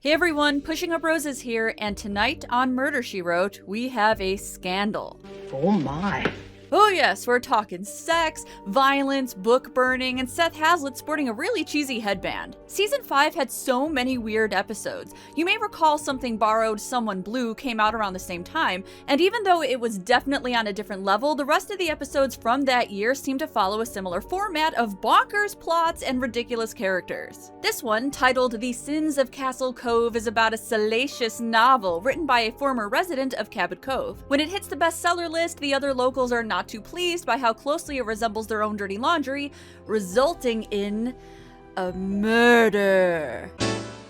Hey everyone, Pushing Up Roses here, and tonight on Murder, She Wrote, we have a scandal. Oh my. Oh yes, we're talking sex, violence, book burning, and Seth Hazlitt sporting a really cheesy headband. Season 5 had so many weird episodes. You may recall Something Borrowed, Someone Blue came out around the same time, and even though it was definitely on a different level, the rest of the episodes from that year seemed to follow a similar format of bonkers plots and ridiculous characters. This one, titled The Sins of Castle Cove, is about a salacious novel written by a former resident of Cabot Cove. When it hits the bestseller list, the other locals are not too pleased by how closely it resembles their own dirty laundry, resulting in a murder.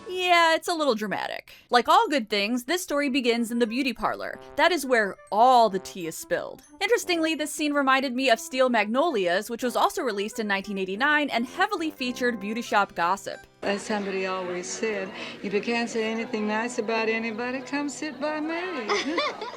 Yeah, it's a little dramatic. Like all good things, this story begins in the beauty parlor. That is where all the tea is spilled. Interestingly, this scene reminded me of Steel Magnolias, which was also released in 1989 and heavily featured beauty shop gossip. As somebody always said, if you can't say anything nice about anybody, come sit by me.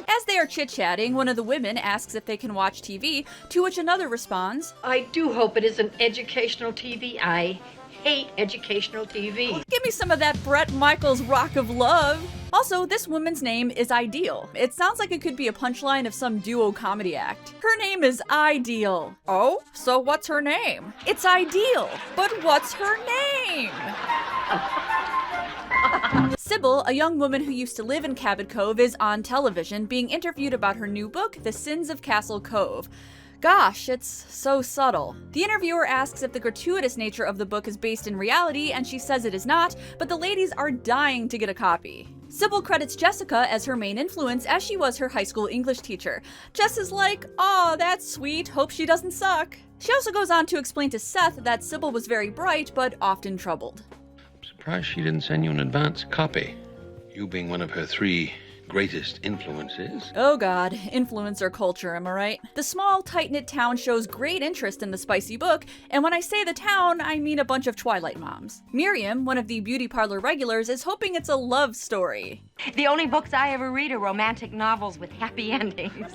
As they are chit-chatting, one of the women asks if they can watch TV, to which another responds, I do hope it isn't educational TV. I hate educational TV. "Give me some of that Bret Michaels Rock of Love." Also, this woman's name is Ideal. It sounds like it could be a punchline of some duo comedy act. Her name is Ideal. Oh, so what's her name? It's Ideal, but what's her name? Sybil, a young woman who used to live in Cabot Cove, is on television being interviewed about her new book, The Sins of Castle Cove. Gosh, it's so subtle. The interviewer asks if the gratuitous nature of the book is based in reality, and she says it is not, but the ladies are dying to get a copy. Sybil credits Jessica as her main influence, as she was her high school English teacher. Jess is like, "Aw, that's sweet, hope she doesn't suck." She also goes on to explain to Seth that Sybil was very bright, but often troubled. I'm surprised she didn't send you an advance copy. You being one of her 3 greatest influences. Oh god, influencer culture, am I right? The small, tight-knit town shows great interest in the spicy book, and when I say the town, I mean a bunch of Twilight moms. Miriam, one of the beauty parlor regulars, is hoping it's a love story. The only books I ever read are romantic novels with happy endings.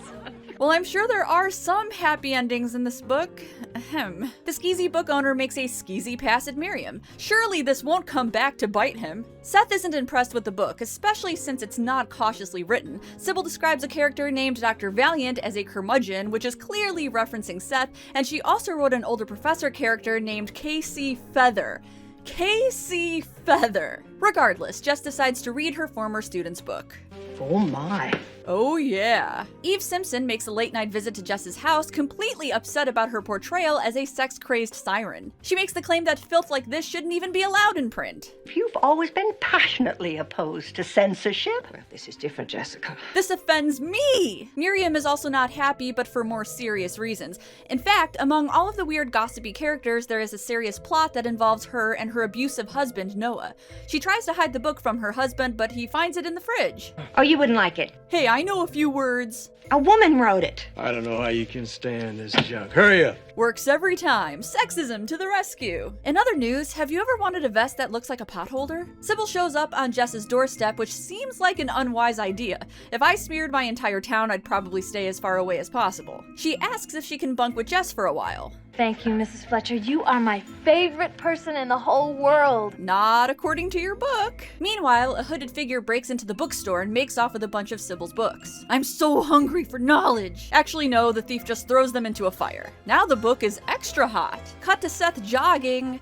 Well, I'm sure there are some happy endings in this book. Ahem. The skeezy book owner makes a skeezy pass at Miriam. Surely this won't come back to bite him. Seth isn't impressed with the book, especially since it's not cautiously written. Sybil describes a character named Dr. Valiant as a curmudgeon, which is clearly referencing Seth, and she also wrote an older professor character named Casey Feather. Casey Feather. Regardless, Jess decides to read her former student's book. Oh my. Oh yeah. Eve Simpson makes a late-night visit to Jess's house, completely upset about her portrayal as a sex-crazed siren. She makes the claim that filth like this shouldn't even be allowed in print. You've always been passionately opposed to censorship. Well, this is different, Jessica. This offends me! Miriam is also not happy, but for more serious reasons. In fact, among all of the weird gossipy characters, there is a serious plot that involves her and her abusive husband, Noah. She tries to hide the book from her husband, but he finds it in the fridge. Oh, you wouldn't like it. Hey, I know a few words. A woman wrote it. I don't know how you can stand this junk. Hurry up. Works every time. Sexism to the rescue. In other news, have you ever wanted a vest that looks like a potholder? Sybil shows up on Jess's doorstep, which seems like an unwise idea. If I smeared my entire town, I'd probably stay as far away as possible. She asks if she can bunk with Jess for a while. Thank you, Mrs. Fletcher. You are my favorite person in the whole world. Not according to your book. Meanwhile, a hooded figure breaks into the bookstore and makes off with a bunch of Sybil's books. I'm so hungry for knowledge. Actually, no, the thief just throws them into a fire. Now the book is extra hot. Cut to Seth jogging.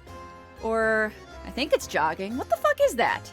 Or, I think it's jogging. What the fuck is that?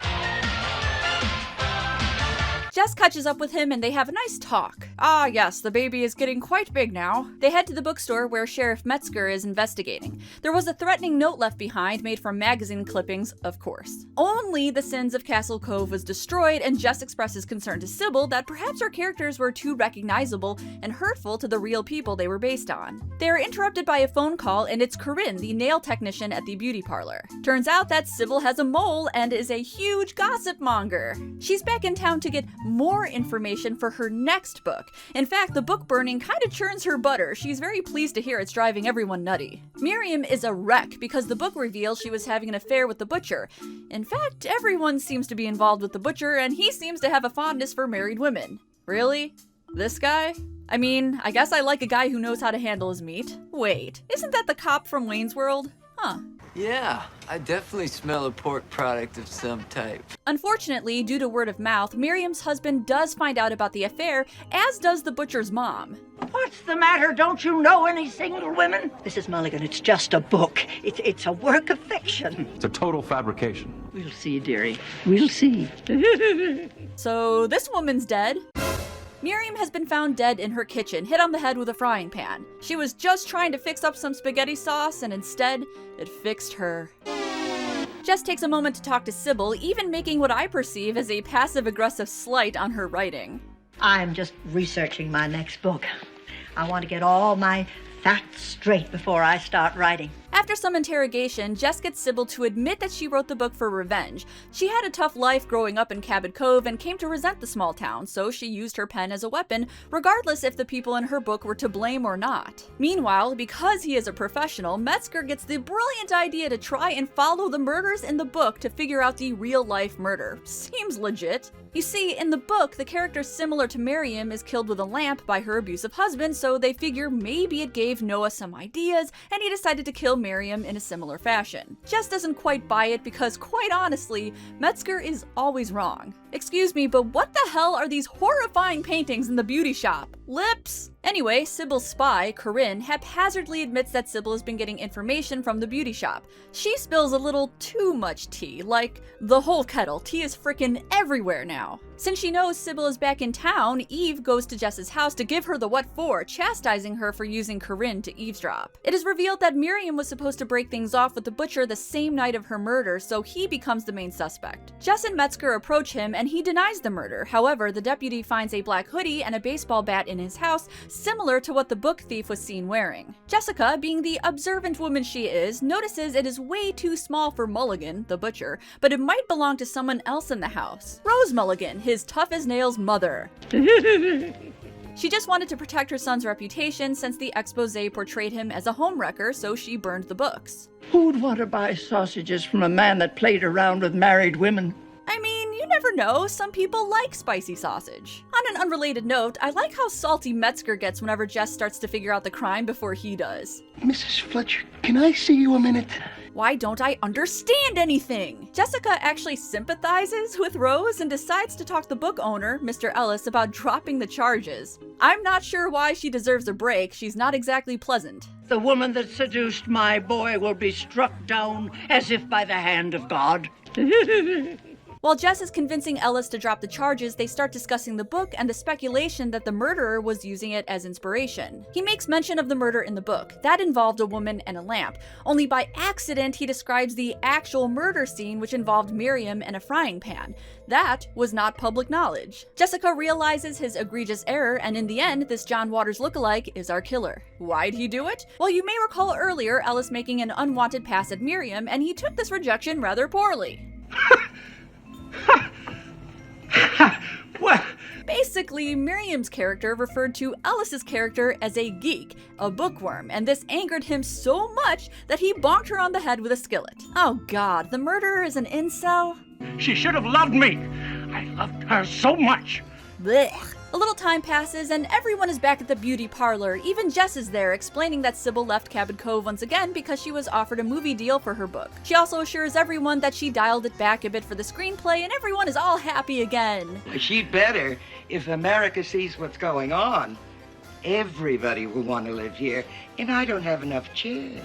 Jess catches up with him and they have a nice talk. Ah yes, the baby is getting quite big now. They head to the bookstore where Sheriff Metzger is investigating. There was a threatening note left behind made from magazine clippings, of course. Only The Sins of Castle Cove was destroyed, and Jess expresses concern to Sybil that perhaps her characters were too recognizable and hurtful to the real people they were based on. They are interrupted by a phone call, and it's Corinne, the nail technician at the beauty parlor. Turns out that Sybil has a mole and is a huge gossip monger. She's back in town to get more information for her next book. In fact, the book burning kind of churns her butter. She's very pleased to hear it's driving everyone nutty. Miriam is a wreck because the book reveals she was having an affair with the butcher. In fact, everyone seems to be involved with the butcher, and he seems to have a fondness for married women. Really? This guy? I mean, I guess I like a guy who knows how to handle his meat. Wait, isn't that the cop from Wayne's World? Huh. Yeah, I definitely smell a pork product of some type. Unfortunately, due to word of mouth, Miriam's husband does find out about the affair, as does the butcher's mom. What's the matter? Don't you know any single women? Mrs. Mulligan, it's just a book. It's a work of fiction. It's a total fabrication. We'll see, dearie. We'll see. So this woman's dead. Miriam has been found dead in her kitchen, hit on the head with a frying pan. She was just trying to fix up some spaghetti sauce, and instead, it fixed her. Jess takes a moment to talk to Sybil, even making what I perceive as a passive-aggressive slight on her writing. I'm just researching my next book. I want to get all my facts straight before I start writing. After some interrogation, Jess gets Sybil to admit that she wrote the book for revenge. She had a tough life growing up in Cabot Cove and came to resent the small town, so she used her pen as a weapon, regardless if the people in her book were to blame or not. Meanwhile, because he is a professional, Metzger gets the brilliant idea to try and follow the murders in the book to figure out the real-life murder. Seems legit. You see, in the book, the character similar to Miriam is killed with a lamp by her abusive husband, so they figure maybe it gave Noah some ideas, and he decided to kill Miriam in a similar fashion. Jess doesn't quite buy it because, quite honestly, Metzger is always wrong. Excuse me, but what the hell are these horrifying paintings in the beauty shop? Lips? Anyway, Sybil's spy, Corinne, haphazardly admits that Sybil has been getting information from the beauty shop. She spills a little too much tea, like the whole kettle. Tea is frickin' everywhere now. Since she knows Sybil is back in town, Eve goes to Jess's house to give her the what for, chastising her for using Corinne to eavesdrop. It is revealed that Miriam was supposed to break things off with the butcher the same night of her murder, so he becomes the main suspect. Jess and Metzger approach him and he denies the murder. However, the deputy finds a black hoodie and a baseball bat in his house, similar to what the book thief was seen wearing. Jessica, being the observant woman she is, notices it is way too small for Mulligan, the butcher, but it might belong to someone else in the house. Rose Mulligan, his tough-as-nails mother. She just wanted to protect her son's reputation since the exposé portrayed him as a homewrecker, so she burned the books. Who'd want to buy sausages from a man that played around with married women? I mean, you never know, some people like spicy sausage. On an unrelated note, I like how salty Metzger gets whenever Jess starts to figure out the crime before he does. Mrs. Fletcher, can I see you a minute? Why don't I understand anything? Jessica actually sympathizes with Rose and decides to talk the book owner, Mr. Ellis, about dropping the charges. I'm not sure why she deserves a break, she's not exactly pleasant. The woman that seduced my boy will be struck down as if by the hand of God. While Jess is convincing Ellis to drop the charges, they start discussing the book and the speculation that the murderer was using it as inspiration. He makes mention of the murder in the book. That involved a woman and a lamp. Only by accident he describes the actual murder scene, which involved Miriam and a frying pan. That was not public knowledge. Jessica realizes his egregious error, and in the end, this John Waters lookalike is our killer. Why'd he do it? Well, you may recall earlier Ellis making an unwanted pass at Miriam, and he took this rejection rather poorly. What? Basically, Miriam's character referred to Ellis's character as a geek, a bookworm, and this angered him so much that he bonked her on the head with a skillet. Oh god, the murderer is an incel? She should have loved me. I loved her so much. Blech. A little time passes and everyone is back at the beauty parlor. Even Jess is there, explaining that Sybil left Cabot Cove once again because she was offered a movie deal for her book. She also assures everyone that she dialed it back a bit for the screenplay and everyone is all happy again. She'd better. If America sees what's going on, everybody will want to live here, and I don't have enough chairs.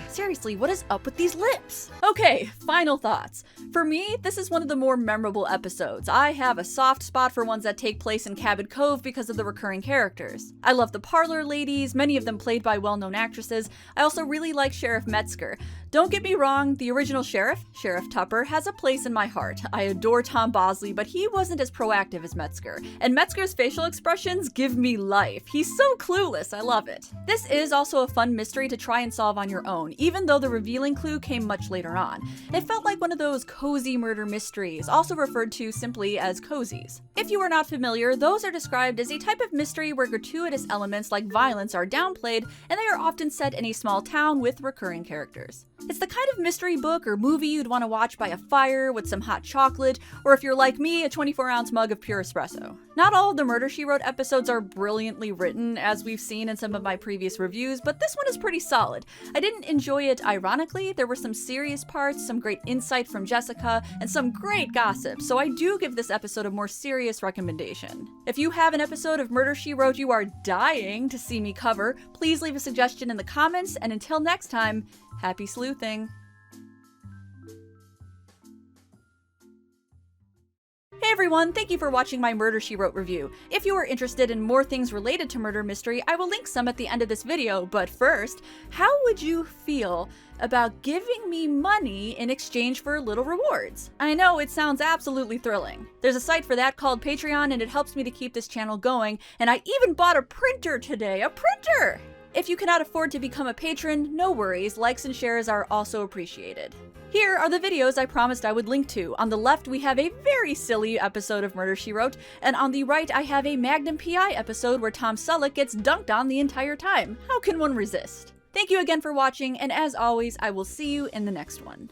Seriously, what is up with these lips? Okay, final thoughts. For me, this is one of the more memorable episodes. I have a soft spot for ones that take place in Cabot Cove because of the recurring characters. I love the parlor ladies, many of them played by well-known actresses. I also really like Sheriff Metzger. Don't get me wrong, the original sheriff, Sheriff Tupper, has a place in my heart. I adore Tom Bosley, but he wasn't as proactive as Metzger. And Metzger's facial expressions give me life. He's so clueless, I love it. This is also a fun mystery to try and solve on your own, even though the revealing clue came much later on. It felt like one of those cozy murder mysteries, also referred to simply as cozies. If you are not familiar, those are described as a type of mystery where gratuitous elements like violence are downplayed, and they are often set in a small town with recurring characters. It's the kind of mystery book or movie you'd want to watch by a fire with some hot chocolate, or if you're like me, a 24-ounce mug of pure espresso. Not all of the Murder, She Wrote episodes are brilliantly written, as we've seen in some of my previous reviews, but this one is pretty solid. I didn't enjoy it ironically. There were some serious parts, some great insight from Jessica, and some great gossip, so I do give this episode a more serious recommendation. If you have an episode of Murder, She Wrote you are dying to see me cover, please leave a suggestion in the comments, and until next time, happy sleuthing! Hey everyone, thank you for watching my Murder, She Wrote review. If you are interested in more things related to murder mystery, I will link some at the end of this video, but first, how would you feel about giving me money in exchange for little rewards? I know it sounds absolutely thrilling. There's a site for that called Patreon, and it helps me to keep this channel going, and I even bought a printer today, a printer! If you cannot afford to become a patron, no worries, likes and shares are also appreciated. Here are the videos I promised I would link to. On the left we have a very silly episode of Murder, She Wrote, and on the right I have a Magnum PI episode where Tom Selleck gets dunked on the entire time. How can one resist? Thank you again for watching, and as always, I will see you in the next one.